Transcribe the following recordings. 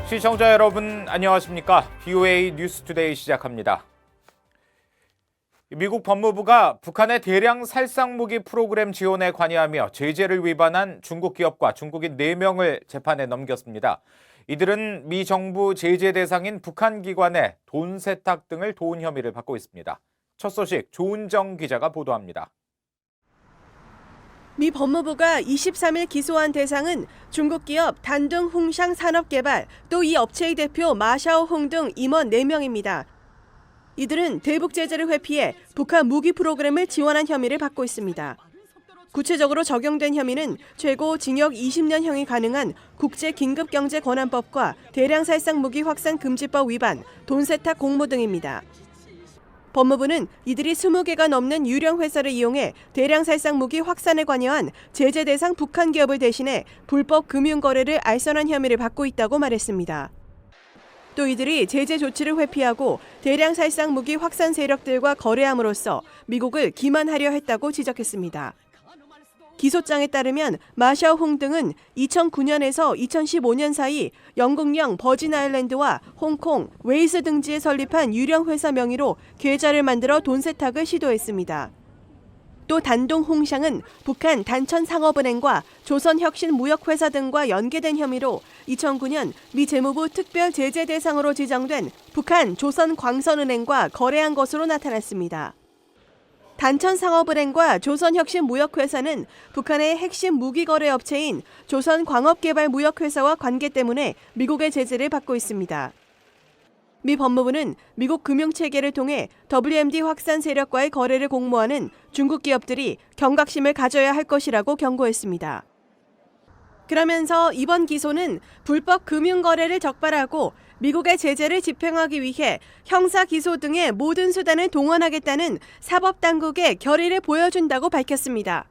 시청자 여러분 안녕하십니까? BOA 뉴스투데이 시작합니다. 미국 법무부가 북한의 대량 살상무기 프로그램 지원에 관여하며 제재를 위반한 중국 기업과 중국인 4명을 재판에 넘겼습니다. 이들은 미 정부 제재 대상인 북한 기관에 돈 세탁 등을 도운 혐의를 받고 있습니다. 첫 소식 조은정 기자가 보도합니다. 미 법무부가 23일 기소한 대상은 중국 기업 단둥 홍샹 산업개발, 또 이 업체의 대표 마샤오홍 등 임원 4명입니다. 이들은 대북 제재를 회피해 북한 무기 프로그램을 지원한 혐의를 받고 있습니다. 구체적으로 적용된 혐의는 최고 징역 20년형이 가능한 국제긴급경제권한법과 대량살상 무기 확산 금지법 위반, 돈 세탁 공모 등입니다. 법무부는 이들이 20개가 넘는 유령 회사를 이용해 대량 살상 무기 확산에 관여한 제재 대상 북한 기업을 대신해 불법 금융 거래를 알선한 혐의를 받고 있다고 말했습니다. 또 이들이 제재 조치를 회피하고 대량 살상 무기 확산 세력들과 거래함으로써 미국을 기만하려 했다고 지적했습니다. 기소장에 따르면 마샤오홍 등은 2009년에서 2015년 사이 영국령 버진 아일랜드와 홍콩, 웨일스 등지에 설립한 유령 회사 명의로 계좌를 만들어 돈 세탁을 시도했습니다. 또 단둥 홍샹은 북한 단천상업은행과 조선혁신무역회사 등과 연계된 혐의로 2009년 미 재무부 특별 제재 대상으로 지정된 북한 조선광선은행과 거래한 것으로 나타났습니다. 단천상업은행과 조선혁신무역회사는 북한의 핵심 무기거래 업체인 조선광업개발무역회사와 관계 때문에 미국의 제재를 받고 있습니다. 미 법무부는 미국 금융체계를 통해 WMD 확산 세력과의 거래를 공모하는 중국 기업들이 경각심을 가져야 할 것이라고 경고했습니다. 그러면서 이번 기소는 불법 금융거래를 적발하고 미국의 제재를 집행하기 위해 형사 기소 등의 모든 수단을 동원하겠다는 사법당국의 결의를 보여준다고 밝혔습니다.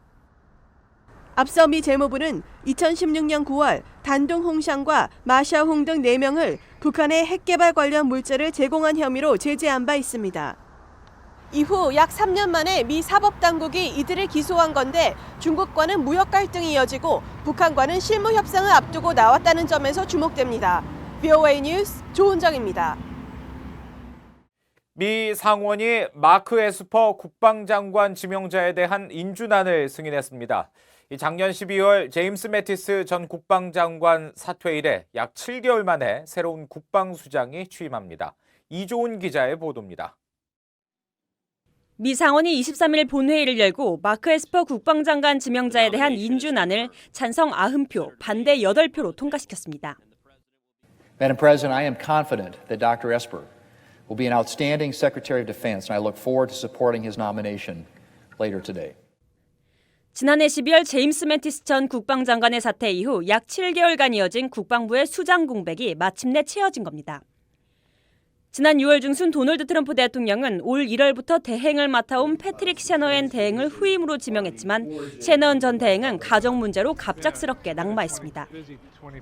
앞서 미 재무부는 2016년 9월 단둥 홍샹과 마샤홍 등 4명을 북한의 핵개발 관련 물자를 제공한 혐의로 제재한 바 있습니다. 이후 약 3년 만에 미 사법당국이 이들을 기소한 건데 중국과는 무역 갈등이 이어지고 북한과는 실무 협상을 앞두고 나왔다는 점에서 주목됩니다. BOA 뉴스 조은정입니다. 미 상원이 마크 에스퍼 국방장관 지명자에 대한 인준안을 승인했습니다. 작년 12월 제임스 매티스 전 국방장관 사퇴 이래 약 7개월 만에 새로운 국방수장이 취임합니다. 이조은 기자의 보도입니다. 미 상원이 23일 본회의를 열고 마크 에스퍼 국방장관 지명자에 대한 인준안을 찬성 90표, 반대 8표로 통과시켰습니다. Madam President, I am confident that Dr. Esper will be an outstanding Secretary of Defense, and I look forward to supporting his nomination later today. 지난해 12월 제임스 매티스 전 국방장관의 사퇴 이후 약 7개월간 이어진 국방부의 수장 공백이 마침내 채워진 겁니다. 지난 6월 중순 도널드 트럼프 대통령은 올 1월부터 대행을 맡아온 패트릭 셰너엔 대행을 후임으로 지명했지만 셰너엔 전 대행은 가정 문제로 갑작스럽게 낙마했습니다.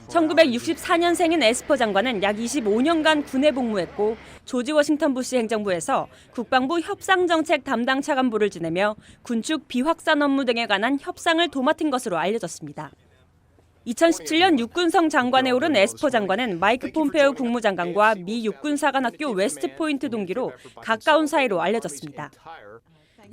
1964년생인 에스퍼 장관은 약 25년간 군에 복무했고 조지 워싱턴 부시 행정부에서 국방부 협상정책 담당 차관보를 지내며 군축 비확산 업무 등에 관한 협상을 도맡은 것으로 알려졌습니다. 2017년 육군성 장관에 오른 에스퍼 장관은 마이크 폼페오 국무장관과 미 육군사관학교 웨스트포인트 동기로 가까운 사이로 알려졌습니다.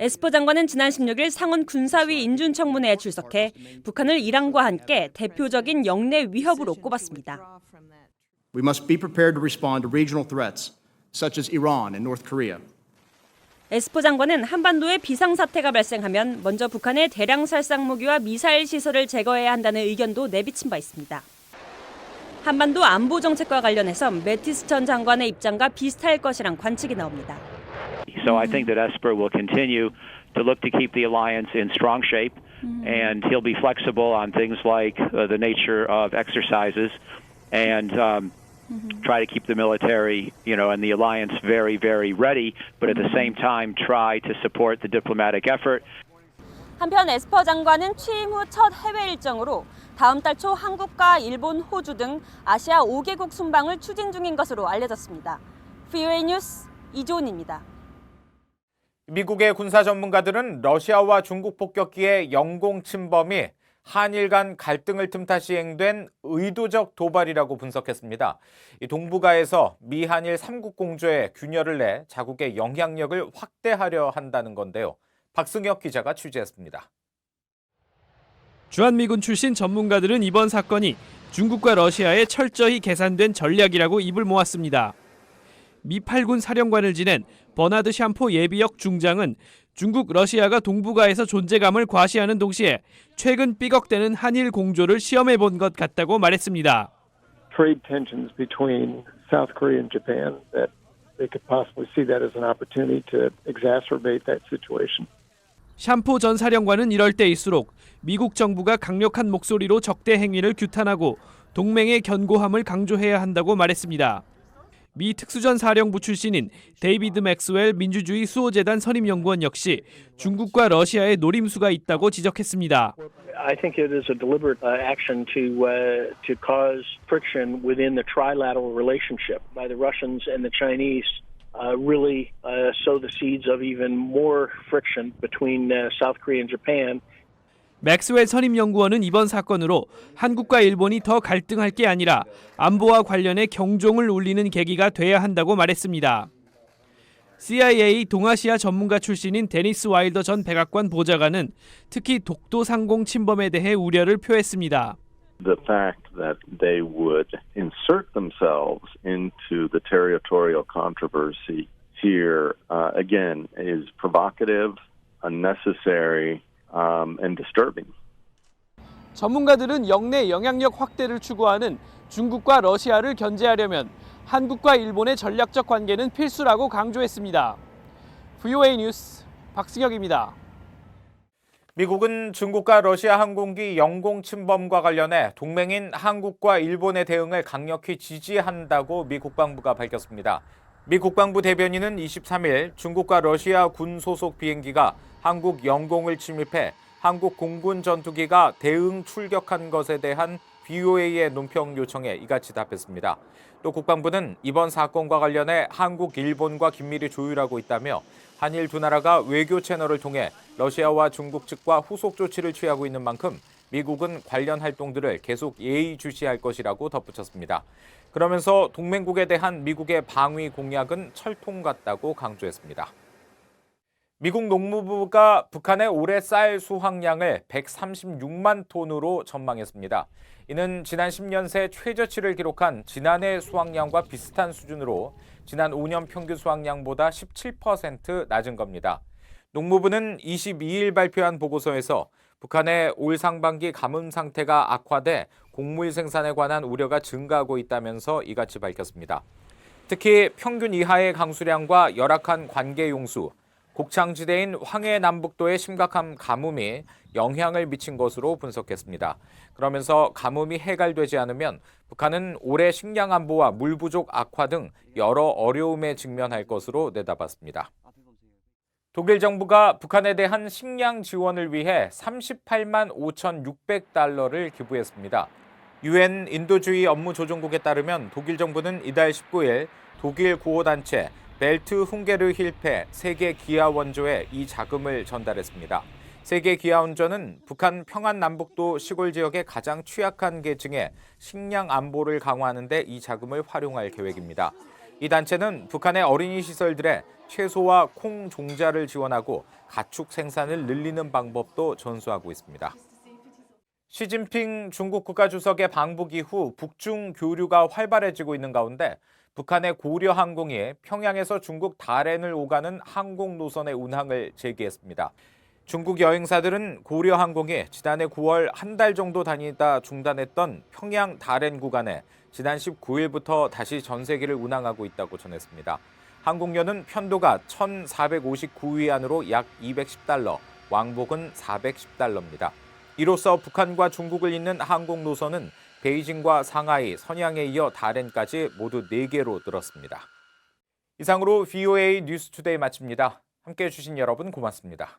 에스퍼 장관은 지난 16일 상원 군사위 인준청문회에 출석해 북한을 이란과 함께 대표적인 영내 위협으로 꼽았습니다. We must be prepared to respond to regional threats such as Iran and North Korea. 에스퍼 장관은 한반도에 비상사태가 발생하면 먼저 북한의 대량 살상 무기와 미사일 시설을 제거해야 한다는 의견도 내비친 바 있습니다. 한반도 안보 정책과 관련해서 매티스 전 장관의 입장과 비슷할 것이란 관측이 나옵니다. So I think that Esper will continue to look to keep the alliance in strong shape, and he'll be flexible on things like the nature of exercises, and try to keep the military, and the alliance very, very ready, but at the same time try to support the diplomatic effort. 한편 에스퍼 장관은 취임 후 첫 해외 일정으로 다음 달 초 한국과 일본, 호주 등 아시아 5개국 순방을 추진 중인 것으로 알려졌습니다. BOA 뉴스 이조은입니다. 미국의 군사 전문가들은 러시아와 중국 폭격기의 영공 침범이 한일 간 갈등을 틈타 시행된 의도적 도발이라고 분석했습니다. 이 동북아에서 미한일 3국 공조에 균열을 내 자국의 영향력을 확대하려 한다는 건데요. 박승혁 기자가 취재했습니다. 주한미군 출신 전문가들은 이번 사건이 중국과 러시아의 철저히 계산된 전략이라고 입을 모았습니다. 미 8군 사령관을 지낸 버나드 샴포 예비역 중장은 중국, 러시아가 동북아에서 존재감을 과시하는 동시에 최근 삐걱대는 한일 공조를 시험해 본 것 같다고 말했습니다. Trade tensions between South Korea and Japan, that they could possibly see that as an opportunity to exacerbate that situation. 샴포 전 사령관은 이럴 때일수록 미국 정부가 강력한 목소리로 적대 행위를 규탄하고 동맹의 견고함을 강조해야 한다고 말했습니다. 미 특수전 사령부 출신인 데이비드 맥스웰 민주주의 수호재단 선임연구원 역시 중국과 러시아의 노림수가 있다고 지적했습니다. I think it is a deliberate action to cause friction within the trilateral relationship by the Russians and the Chinese. Really sow the seeds of even more friction between South Korea and Japan. 맥스웰 선임연구원은 이번 사건으로 한국과 일본이 더 갈등할 게 아니라 안보와 관련해 경종을 울리는 계기가 돼야 한다고 말했습니다. CIA 동아시아 전문가 출신인 데니스 와일더 전 백악관 보좌관은 특히 독도 상공 침범에 대해 우려를 표했습니다. The fact that they would insert themselves into the territorial controversy here, again, is provocative, unnecessary, and disturbing. 전문가들은 영내 영향력 확대를 추구하는 중국과 러시아를 견제하려면 한국과 일본의 전략적 관계는 필수라고 강조했습니다. VOA 뉴스 박승혁입니다. 미국은 중국과 러시아 항공기 영공 침범과 관련해 동맹인 한국과 일본의 대응을 강력히 지지한다고 미 국방부가 밝혔습니다. 미 국방부 대변인은 23일 중국과 러시아 군 소속 비행기가 한국 영공을 침입해 한국 공군 전투기가 대응 출격한 것에 대한 VOA의 논평 요청에 이같이 답했습니다. 또 국방부는 이번 사건과 관련해 한국, 일본과 긴밀히 조율하고 있다며 한일 두 나라가 외교 채널을 통해 러시아와 중국 측과 후속 조치를 취하고 있는 만큼 미국은 관련 활동들을 계속 예의주시할 것이라고 덧붙였습니다. 그러면서 동맹국에 대한 미국의 방위 공약은 철통 같다고 강조했습니다. 미국 농무부가 북한의 올해 쌀 수확량을 136만 톤으로 전망했습니다. 이는 지난 10년 새 최저치를 기록한 지난해 수확량과 비슷한 수준으로 지난 5년 평균 수확량보다 17% 낮은 겁니다. 농무부는 22일 발표한 보고서에서 북한의 올 상반기 가뭄 상태가 악화돼 곡물 생산에 관한 우려가 증가하고 있다면서 이같이 밝혔습니다. 특히 평균 이하의 강수량과 열악한 관계 용수, 곡창지대인 황해 남북도의 심각한 가뭄이 영향을 미친 것으로 분석했습니다. 그러면서 가뭄이 해결되지 않으면 북한은 올해 식량 안보와 물 부족 악화 등 여러 어려움에 직면할 것으로 내다봤습니다. 독일 정부가 북한에 대한 식량 지원을 위해 38만 5,600달러를 기부했습니다. UN 인도주의 업무조정국에 따르면 독일 정부는 이달 19일 독일 구호단체 벨트 훈게르 힐페 세계 기아 원조에 이 자금을 전달했습니다. 세계 기아 원조는 북한 평안 남북도 시골 지역의 가장 취약한 계층의 식량 안보를 강화하는 데 이 자금을 활용할 계획입니다. 이 단체는 북한의 어린이 시설들에 채소와 콩 종자를 지원하고 가축 생산을 늘리는 방법도 전수하고 있습니다. 시진핑 중국 국가주석의 방북 이후 북중 교류가 활발해지고 있는 가운데 북한의 고려항공이 평양에서 중국 다롄을 오가는 항공 노선의 운항을 재개했습니다. 중국 여행사들은 고려항공이 지난해 9월 한 달 정도 다니다 중단했던 평양 다롄 구간에 지난 19일부터 다시 전세기를 운항하고 있다고 전했습니다. 항공료는 편도가 1,459위안으로 약 210달러, 왕복은 410달러입니다. 이로써 북한과 중국을 잇는 항공 노선은 베이징과 상하이, 선양에 이어 다롄까지 모두 4개로 늘었습니다. 이상으로 VOA 뉴스투데이 마칩니다. 함께해 주신 여러분 고맙습니다.